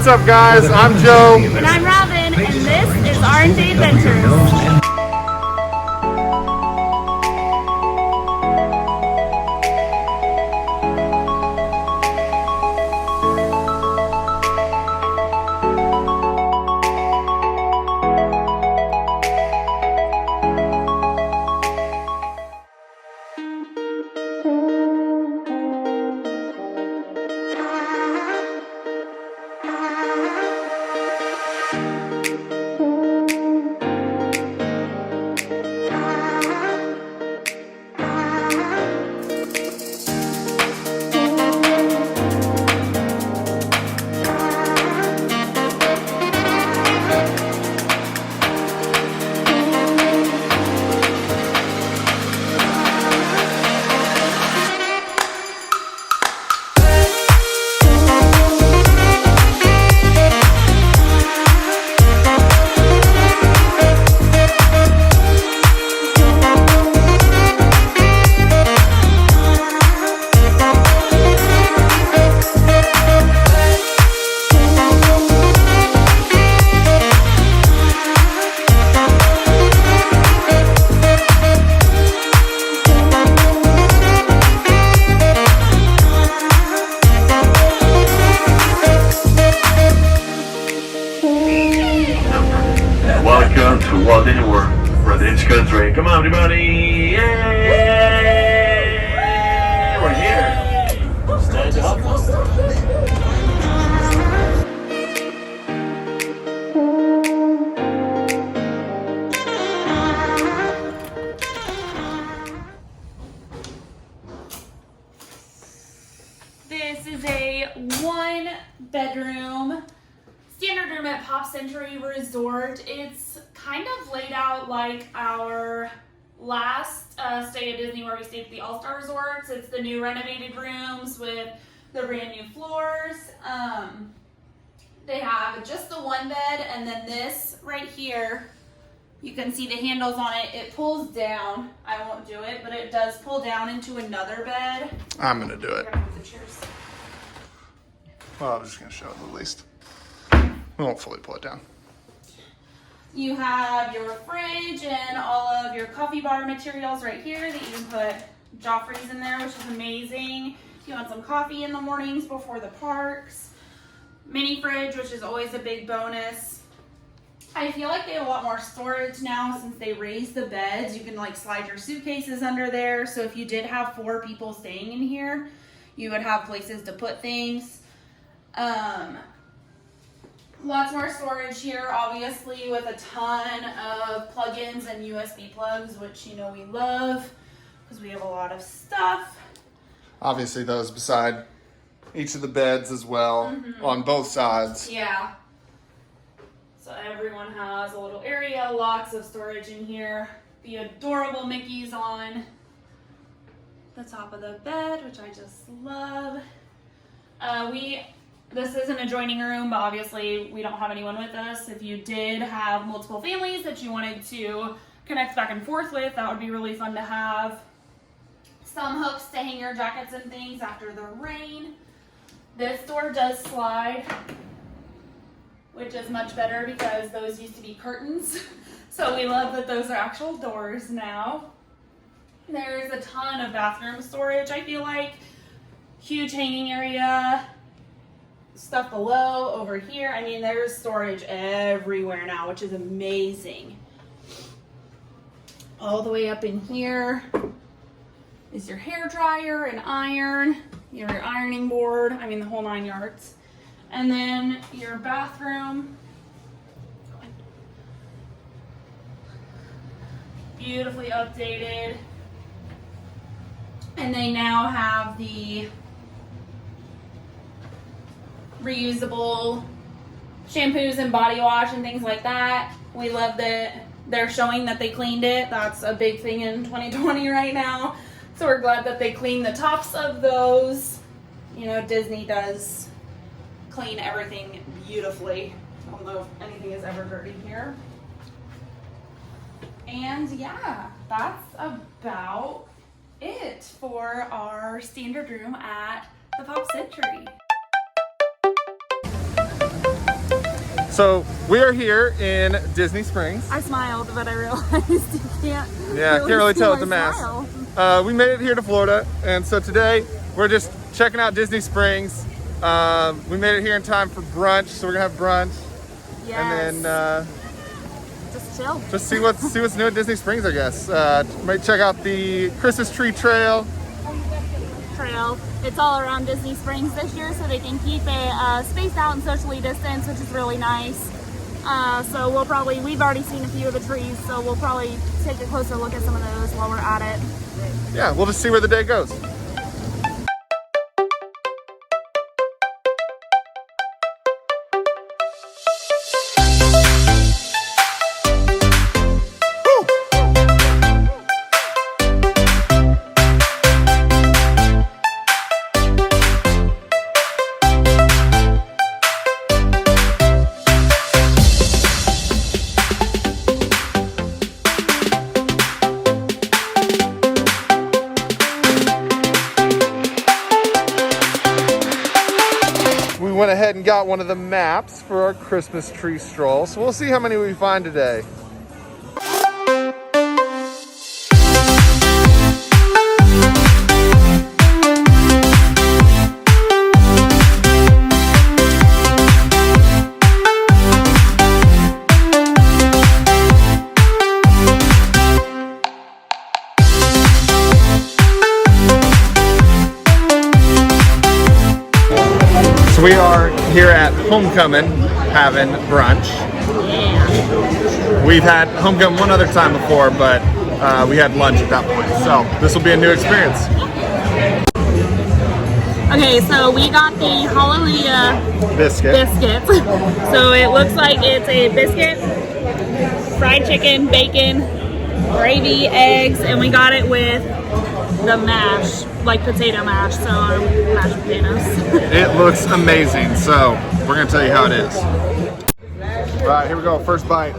What's up, guys? I'm Joe. And I'm Robin, and this is R&J Adventures. Welcome to Walt Disney World, Residence Country. Come on, everybody! Yay! We're here. Stand up. This is a 1-bedroom standard room at Pop Century Resort. It's kind of laid out like our last stay at Disney where we stayed at the All-Star Resorts. It's the new renovated rooms with the brand new floors. They have just the one bed, and then this right here, you can see the handles on it. It pulls down. I won't do it, but it does pull down into another bed. I'm gonna do it. We're gonna move the chairs. Well, I'm just gonna show it at least. We won't fully pull it down. You have your fridge and all of your coffee bar materials right here that you can put Joffrey's in there, which is amazing. If you want some coffee in the mornings before the parks. Mini fridge, which is always a big bonus. I feel like they have a lot more storage now since they raised the beds. You can like slide your suitcases under there. So if you did have 4 people staying in here, you would have places to put things. Lots more storage here, obviously, with a ton of plugins and USB plugs, which you know we love because we have a lot of stuff. Obviously, those beside each of the beds as well, on both sides. Yeah. So everyone has a little area, lots of storage in here. The adorable Mickey's on the top of the bed, which I just love. This is an adjoining room, but obviously we don't have anyone with us. If you did have multiple families that you wanted to connect back and forth with, that would be really fun to have. Some hooks to hang your jackets and things after the rain. This door does slide, which is much better because those used to be curtains. So we love that those are actual doors now. There's a ton of bathroom storage, I feel like. Huge hanging area. Stuff below, over here. I mean, there's storage everywhere now, which is amazing. All the way up in here is your hair dryer and iron, your ironing board, I mean the whole 9 yards. And then your bathroom. Beautifully updated. And they now have the reusable shampoos and body wash and things like that. We love that they're showing that they cleaned it. That's a big thing in 2020 right now. So we're glad that they cleaned the tops of those. You know, Disney does clean everything beautifully. I don't know if anything is ever dirty here. And yeah, that's about it for our standard room at the Pop Century. So we are here in Disney Springs. I smiled, but I realized you can't. Yeah, can't really see tell my it's a mask. smile. We made it here to Florida, and so today we're just checking out Disney Springs. We made it here in time for brunch, so we're gonna have brunch, Yes. and then just chill. just see what's new at Disney Springs, I guess. Might check out the Christmas tree trail. Trail. It's all around Disney Springs this year, so they can keep it spaced out and socially distanced, which is really nice. So we've already seen a few of the trees, so we'll probably take a closer look at some of those while we're at it. Yeah, we'll just see where the day goes. We went ahead and got one of the maps for our Christmas tree stroll, so we'll see how many we find today. We are here at Homecoming having brunch. Yeah. We've had Homecoming one other time before, but we had lunch at that point. So this will be a new experience. Okay, so we got the Hallelujah Biscuit. biscuits. So it looks like it's a biscuit, fried chicken, bacon, gravy, eggs, and we got it with the mash, like potato mash, so mashed potatoes. It looks amazing, so we're gonna tell you how it is. All right, here we go, first bite.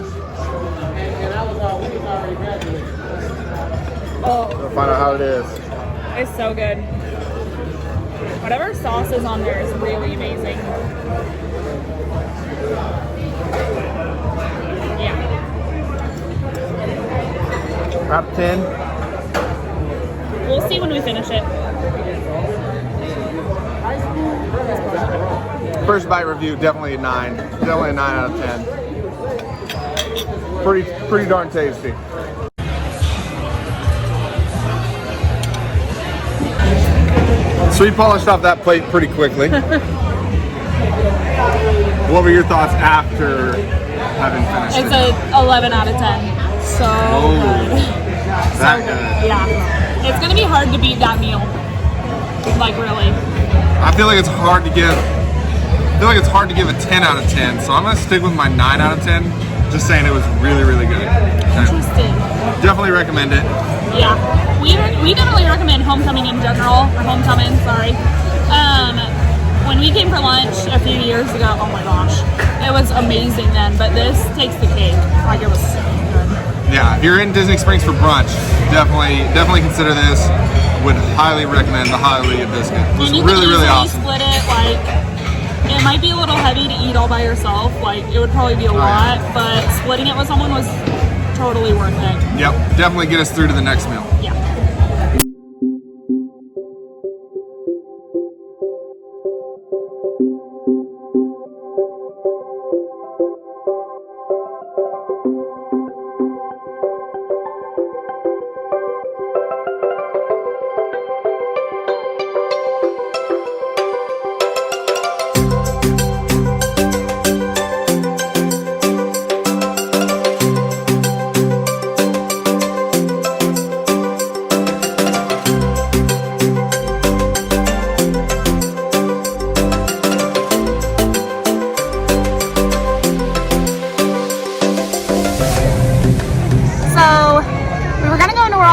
We'll find out how it is. It's so good. Whatever sauce is on there is really amazing. Yeah. Out of 10. We'll see when we finish it. First bite review, definitely a 9. Definitely a 9 out of 10. Pretty darn tasty. So we polished off that plate pretty quickly. What were your thoughts after having finished It's it? a 11 out of 10. So good. That good. Yeah. It's gonna be hard to beat that meal. Like really. I feel like it's hard to give. I feel like it's hard to give a 10 out of 10. So I'm gonna stick with my 9 out of 10. Just saying it was really, really good. Interesting. Definitely recommend it. Yeah. We definitely recommend Homecoming in general, or Homecoming, sorry. When we came for lunch a few years ago, oh my gosh, it was amazing then, but this takes the cake. Like it was so good. Yeah, if you're in Disney Springs for brunch, definitely consider this. Would highly recommend the Hallelujah biscuit. It was And you really, can really easily awesome. split it, like, it might be a little heavy to eat all by yourself, like, it would probably be a lot, but splitting it with someone was totally worth it. Yep, definitely get us through to the next meal. Yeah.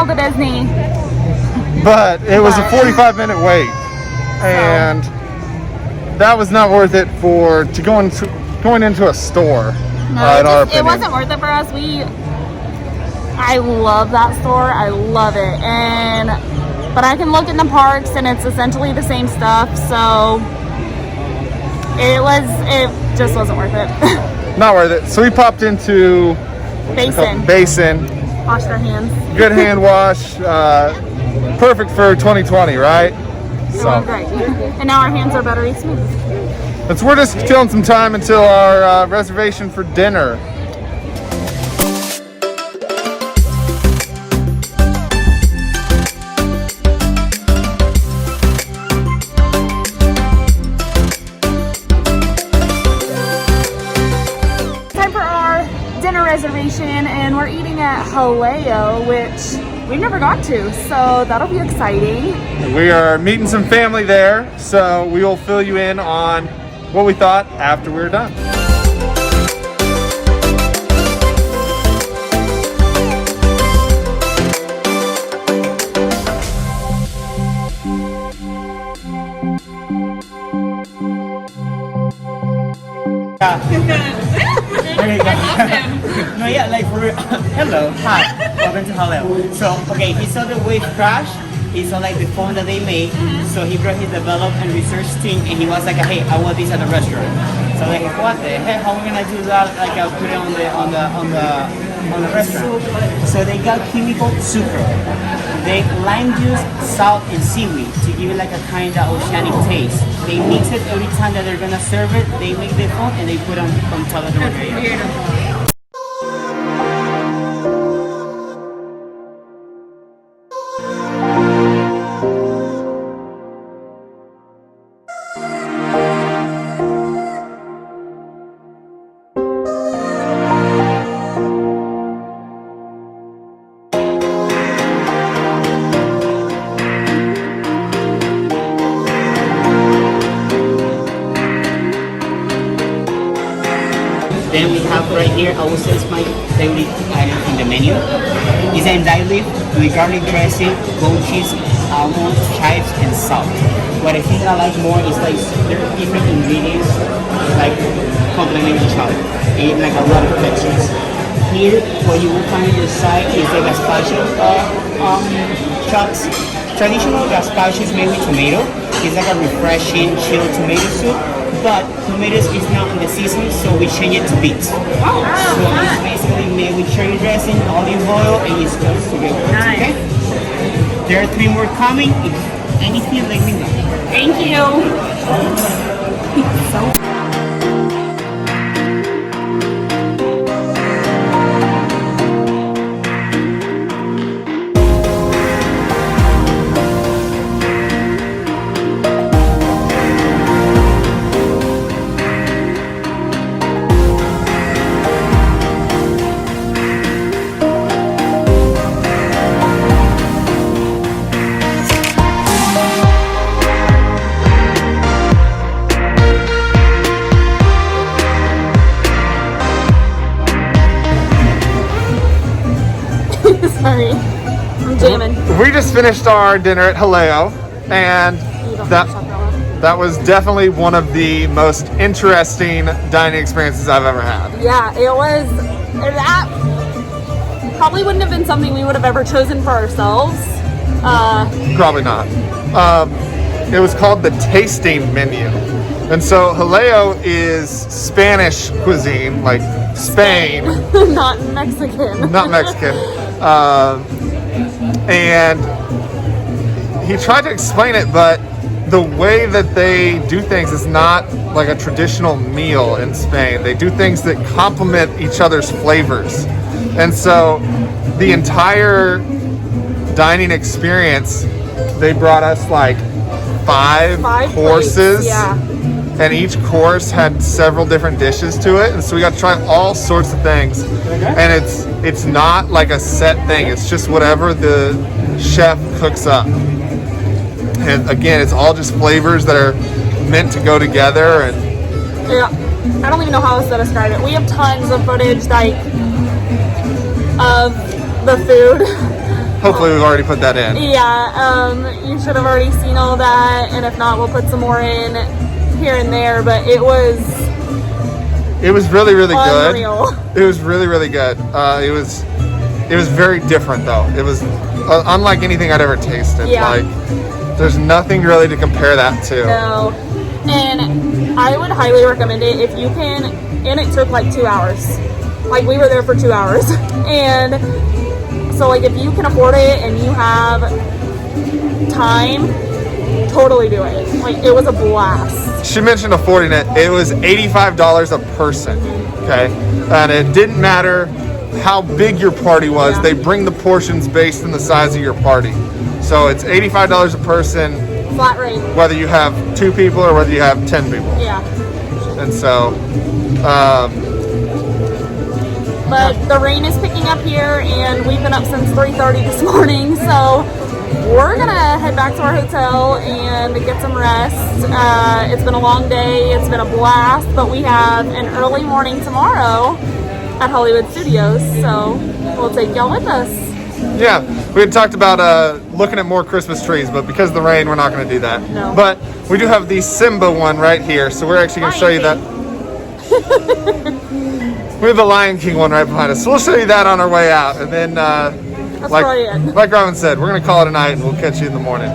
To Disney. But it was a 45-minute wait, and that was not worth it to going into a store. In our opinion. It wasn't worth it for us. I love that store. I love it, but I can look in the parks and it's essentially the same stuff. So it just wasn't worth it. not worth it. So we popped into Basin. Wash their hands. Good hand wash. Perfect for 2020, right? So Great. And now our hands are buttery smooth. we're just killing some time until our reservation for dinner. Time for our dinner reservation, and we're eating at Haleo, which we never got to, so that'll be exciting. We are meeting some family there, so we will fill you in on what we thought after we're done. No, yeah, like for real. Hello, hi, welcome to Haleo. So, okay, he saw the wave crash. He saw like the phone that they made. So he brought his development and research team, and he was like, "Hey, I want this at the restaurant." So like, what the heck? How are we gonna do that? Like, I'll put it on the restaurant. So they got chemical sucre. They lime juice, salt, and seaweed to give it like a kind of oceanic taste. They mix it every time that they're gonna serve it. They make the phone and they put on top of the margarita. Then we have right here, I would say it's my favorite item in the menu. It's an endive with garlic dressing, goat cheese, almonds, chives, and salt. What I think I like more is like there are different ingredients like complement each other. And like a lot of textures. Here, what you will find on your side is the gazpacho shots. Traditional gazpacho is made with tomato. It's like a refreshing chilled tomato soup. But tomatoes is not in the season, so we change it to beets. So it's basically made with cherry dressing, olive oil, and it's cooked together. Nice. Okay? There are 3 more coming. If anything, let me know. Thank you. Sorry, I'm jamming. We just finished our dinner at Haleo, and that was definitely one of the most interesting dining experiences I've ever had. Yeah, it was. That probably wouldn't have been something we would have ever chosen for ourselves. Probably not. It was called the tasting menu. And so Haleo is Spanish cuisine, like Spain. Not Mexican. Not Mexican. And he tried to explain it, but the way that they do things is not like a traditional meal in Spain. They do things that complement each other's flavors. And so the entire dining experience, they brought us like five courses. Plates, yeah. And each course had several different dishes to it, and so we got to try all sorts of things. And it's not like a set thing, it's just whatever the chef cooks up. And again, it's all just flavors that are meant to go together. And Yeah, I don't even know how else to describe it. We have tons of footage like of the food. hopefully we've already put that in. Yeah, you should have already seen all that, and if not, we'll put some more in here and there, but it was really, really unreal. good. It was really, really good. It was very different though. It was unlike anything I'd ever tasted. Yeah. Like, there's nothing really to compare that to. No. And I would highly recommend it if you can, and it took like 2 hours. Like we were there for 2 hours. And so like if you can afford it and you have time, totally do it. Like it was a blast. She mentioned affording it. It was $85 a person, okay? And it didn't matter how big your party was. Yeah. They bring the portions based on the size of your party. So it's $85 a person, Flat rate. whether you have 2 people or whether you have 10 people. Yeah. And so, But the rain is picking up here, and we've been up since 3:30 this morning, so we're gonna head back to our hotel and get some rest. It's been a long day, it's been a blast, but we have an early morning tomorrow at Hollywood Studios, so we'll take y'all with us. yeah, we had talked about looking at more Christmas trees, but because of the rain, we're not going to do that. No. But we do have the Simba one right here, so we're actually going to show you that. We have the Lion King one right behind us, so we'll show you that on our way out, and then probably it. like Robin said, we're going to call it a night, and we'll catch you in the morning.